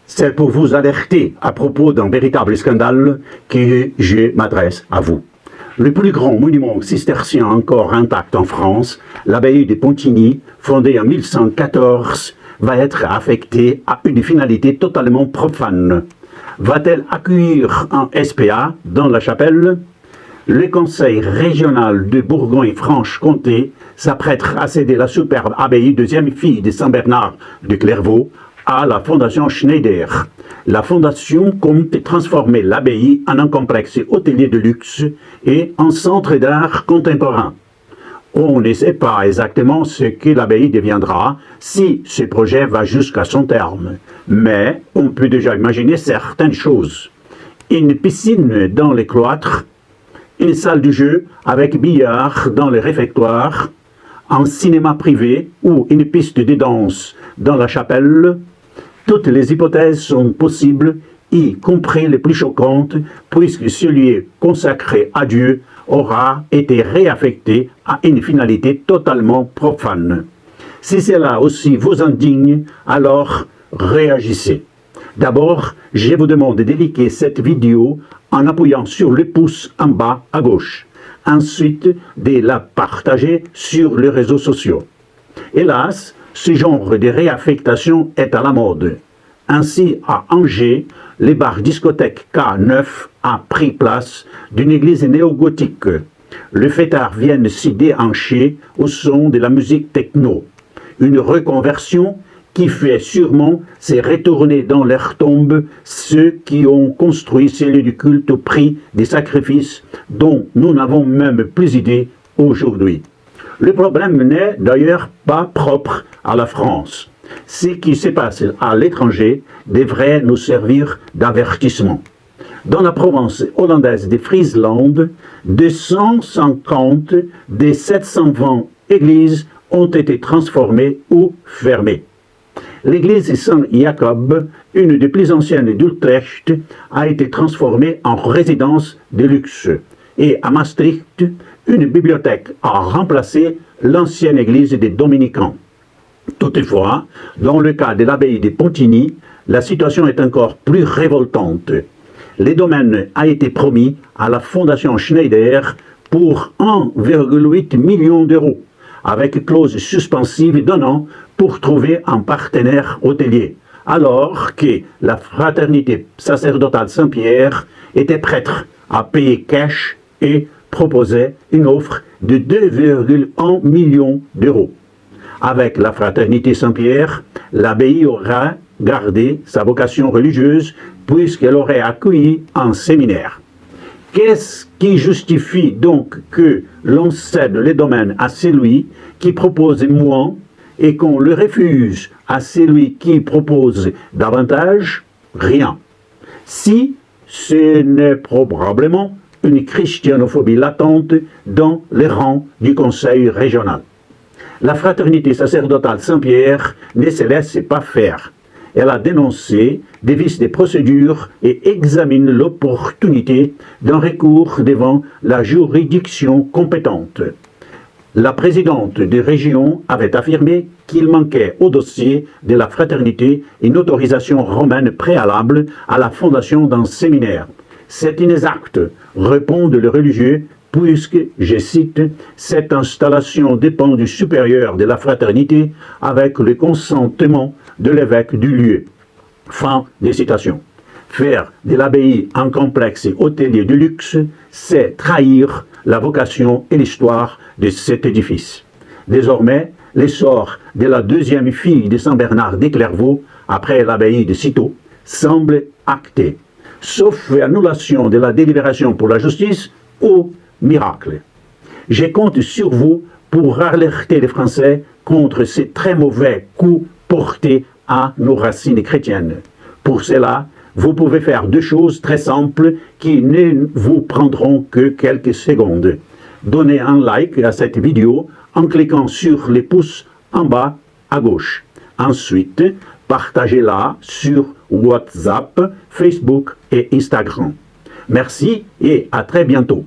C'est pour vous alerter à propos d'un véritable scandale que je m'adresse à vous. Le plus grand monument cistercien encore intact en France, l'abbaye de Pontigny, fondée en 1114, va être affectée à une finalité totalement profane. Va-t-elle accueillir un SPA dans la chapelle? Le conseil régional de Bourgogne-Franche-Comté s'apprêtera à céder la superbe abbaye deuxième fille de Saint-Bernard de Clairvaux à la Fondation Schneider. La Fondation compte transformer l'abbaye en un complexe hôtelier de luxe et en centre d'art contemporain. On ne sait pas exactement ce que l'abbaye deviendra si ce projet va jusqu'à son terme, mais on peut déjà imaginer certaines choses. Une piscine dans les cloîtres, une salle de jeu avec billard dans les réfectoires, un cinéma privé ou une piste de danse dans la chapelle. Toutes les hypothèses sont possibles, y compris les plus choquantes, puisque celui consacré à Dieu aura été réaffecté à une finalité totalement profane. Si cela aussi vous indigne, alors réagissez. D'abord, je vous demande de liker cette vidéo en appuyant sur le pouce en bas à gauche. Ensuite, de la partager sur les réseaux sociaux. Hélas, ce genre de réaffectation est à la mode. Ainsi, à Angers, les bars discothèque K9 a pris place d'une église néo-gothique. Les fêtards viennent s'y déhancher au son de la musique techno. Une reconversion qui fait sûrement se retourner dans leur tombe ceux qui ont construit ces lieux du culte au prix des sacrifices dont nous n'avons même plus idée aujourd'hui. Le problème n'est d'ailleurs pas propre à la France. Ce qui se passe à l'étranger devrait nous servir d'avertissement. Dans la province hollandaise de Friesland, 250 des 720 églises ont été transformées ou fermées. L'église Saint-Jacob, une des plus anciennes d'Utrecht, a été transformée en résidence de luxe. Et à Maastricht, une bibliothèque a remplacé l'ancienne église des Dominicains. Toutefois, dans le cas de l'abbaye de Pontigny, la situation est encore plus révoltante. Le domaine a été promis à la Fondation Schneider pour 1,8 million d'euros, avec clause suspensive d'un an pour trouver un partenaire hôtelier, alors que la fraternité sacerdotale Saint-Pierre était prête à payer cash et proposait une offre de 2,1 millions d'euros. Avec la fraternité Saint-Pierre, l'abbaye aura gardé sa vocation religieuse puisqu'elle aurait accueilli un séminaire. Qu'est-ce qui justifie donc que l'on cède les domaines à celui qui propose moins et qu'on le refuse à celui qui propose davantage? Rien. Si ce n'est probablement une christianophobie latente dans les rangs du conseil régional. La fraternité sacerdotale Saint-Pierre ne se laisse pas faire. Elle a dénoncé des vices de procédure et examine l'opportunité d'un recours devant la juridiction compétente. La présidente de région avait affirmé qu'il manquait au dossier de la fraternité une autorisation romaine préalable à la fondation d'un séminaire. C'est inexact, répondent les religieux, puisque, je cite, « cette installation dépend du supérieur de la fraternité avec le consentement de l'évêque du lieu ». Fin de citation. Faire de l'abbaye un complexe hôtelier de luxe, c'est trahir la vocation et l'histoire de cet édifice. Désormais, l'essor de la deuxième fille de Saint-Bernard de Clairvaux, après l'abbaye de Cîteaux, semble acté, sauf annulation de la délibération pour la justice ou miracle. Je compte sur vous pour alerter les Français contre ces très mauvais coups portés à nos racines chrétiennes. Pour cela, vous pouvez faire deux choses très simples qui ne vous prendront que quelques secondes. Donnez un like à cette vidéo en cliquant sur les pouces en bas à gauche. Ensuite, partagez-la sur WhatsApp, Facebook et Instagram. Merci et à très bientôt.